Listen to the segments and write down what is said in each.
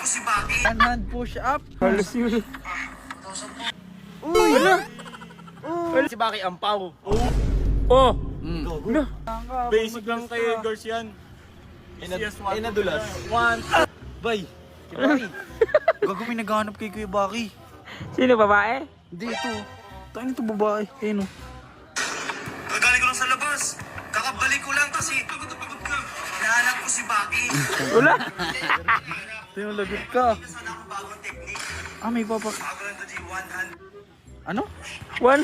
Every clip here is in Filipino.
si Baki. One hand push up. Carlos yun. Uy! Wala. Si Baki Ampaw. Oh. Wala. Basic lang kay Edgars yan. Inadulas. One. Bay. Si Baki. Gago, may naghahanap kay Kuya Baki. Sino, babae? Hindi, ito. Tayo nito babae. Ayun o. Kagaling ko lang sa labas. Kakabalik ko lang kasi pagod na pagod ka. Hinahanap ko si Baki. Wala. Ito yung lagot ka. Sana ako bagong technique. Ah, may papa... Bago lang ito di one hand. Ano? One.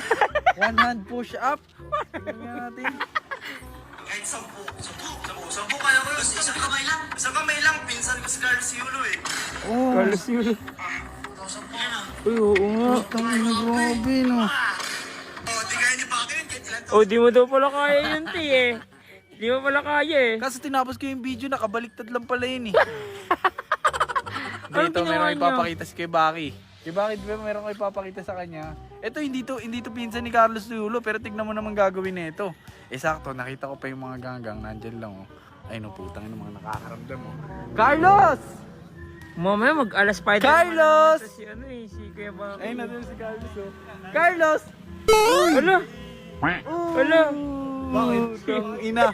One hand push up. Tingnan natin. Kahit 10 kaya ko yun. Isang kamay lang. Isang kamay lang. Pinsan ko si Carlos Yulo eh. Oh. Carlos yun. 10 yan ah. Uy, oo nga. Tangin na grabe, no? Oh, di kaya ni Baki yun. Kahit ilan to. Oh, di mo daw pala kaya yun, ti eh. Di mo pala kaya eh. Kaso tinapos ko yung video, nakabaliktad lang pala yun eh. Anong Dito, ginawa meron niya? ipapakita si Kuya Baki. Kuya Baki, di ba meron ko ipapakita sa kanya? Ito, hindi to pinsan ni Carlos Yulo, pero tignan mo naman gagawin na ito. Eh, sakto, nakita ko pa yung mga ganggang, nandyan lang oh. Ay, no, putang yung mga nakakaramdam oh. Carlos! Mamaya mag-alas Spider-Man. Carlos! Si ano eh, si Kuya Baki. Ay, nandun si Carlos oh. Carlos! Wala. Wala. Bakit? Yung ina.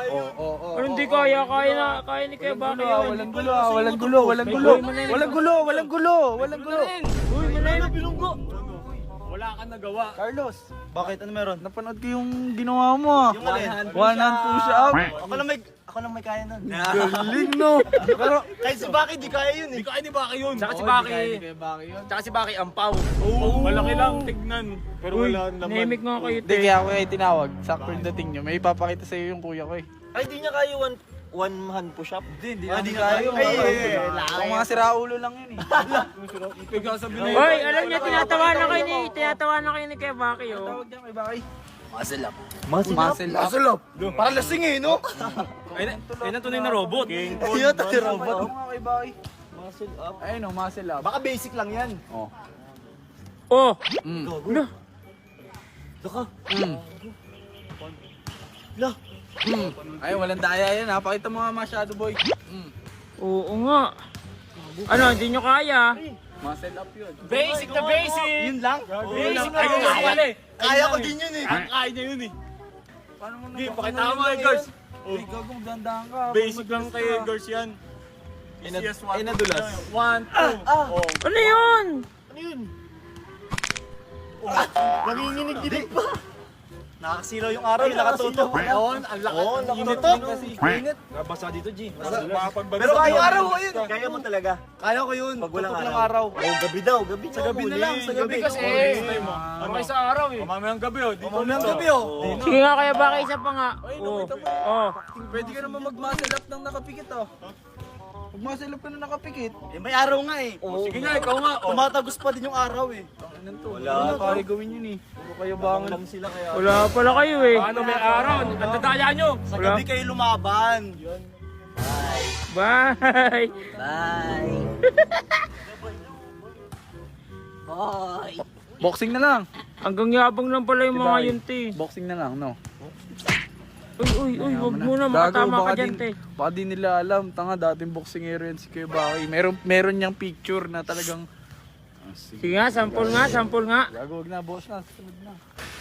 Oo. Ano hindi kaya? Kaya ni Kuya Baki yun. Walang gulo, walang gulo. Walang gulo. Uy, manay. Wala kang nagawa. Carlos, Bakit? Ano meron? napanood ko yung ginawa mo ah. Yung alin? One hand push up. Ako lang may kaya nun. Galing no. Pero Kahit si Baki, di kaya yun eh. Di kaya ni Baki yun. Tsaka si Oo, Baki. di kaya ni Kuya Baki yun. Tsaka si Baki Ampaw. Oo, malaki lang tignan. Pero Uy, wala naman. nahimik nga kayo, Hindi te. kaya ako ay tinawag. Sakto yung dating nyo. May ipapakita sa iyo yung kuya ko eh. Ay, di niya kaya one hand push up? Hindi di kaya. Ang mga siraulo lang yun eh. Pagkasabi na Hoy, alam niya, tinatawa na kayo ni Kuya Baki, oh. Tawag niya kay Baki. Muscle up. Muscle up. Para lasing eh, no? Ay, na tunay na robot. Ayun, tayo robot. Tawag nga kay Baki. Muscle up. Ayun o, muscle up. Baka basic lang yan. Oh. Oh, Gago. no. Daka. Mm. Lah. Ay, walang daya yan ha. Pakita mo nga masyado boy. Oo nga. Ano, hindi nyo kaya? Muscle up yun. Basic na basic. Yun lang? Basic na basic. Kaya ko din yun eh. Kaya niya yun eh. Paano mo Hindi, pakita mo Edgars. Ay, gago, magdandahan ka. Basic lang kay Edgars yan. Inadulas. One, two. Oh. Ano yun? Ano yun? Nanginginig-ginig pa. Nakakasilaw yung araw, yung nakatutok. Oo, ang lakas. Oo, Init nakatutok. kasi. Init. Nabasa dito, G. Pero kaya yung araw ko yun. Kaya mo talaga. Kaya ko yun. Pag walang Tutok ng araw. Oo, gabi daw. Gabi. Sa gabi na lang. Sa gabi. kasi. Ano kayo sa araw eh. Mamayang gabi oh. Dito Mamayang dito. gabi oh. Sige nga, Kuya Baki, isa pa nga. Oh. Oh. Pwede ka naman mag-muscle up ng nakapikit oh. Mag-muscle up ka na nakapikit. Eh, may araw nga eh. Sige nga, ikaw nga. Oh. Tumatagos pa din yung araw eh. Ano to? Wala. Wala kaya gawin yun eh. Puro kayo bangon. Lang sila kaya. Wala pala kayo eh. Paano may araw? Ang dadaya nyo. Sa gabi kayo lumaban. Bye. Bye. Bye. Boxing na lang. Hanggang yabang lang pala yung mga yun, te. Boxing na lang, no? Uy, wag Ayaw mo na, Gago, makatama ka baka dyan, te. Baka di nila alam. Tanga, dating boxingero yan si Kuya Baki. Meron niyang picture na talagang... Ah, sige. Sige nga, sample nga. Gago, wag na, boss na. Sunod na.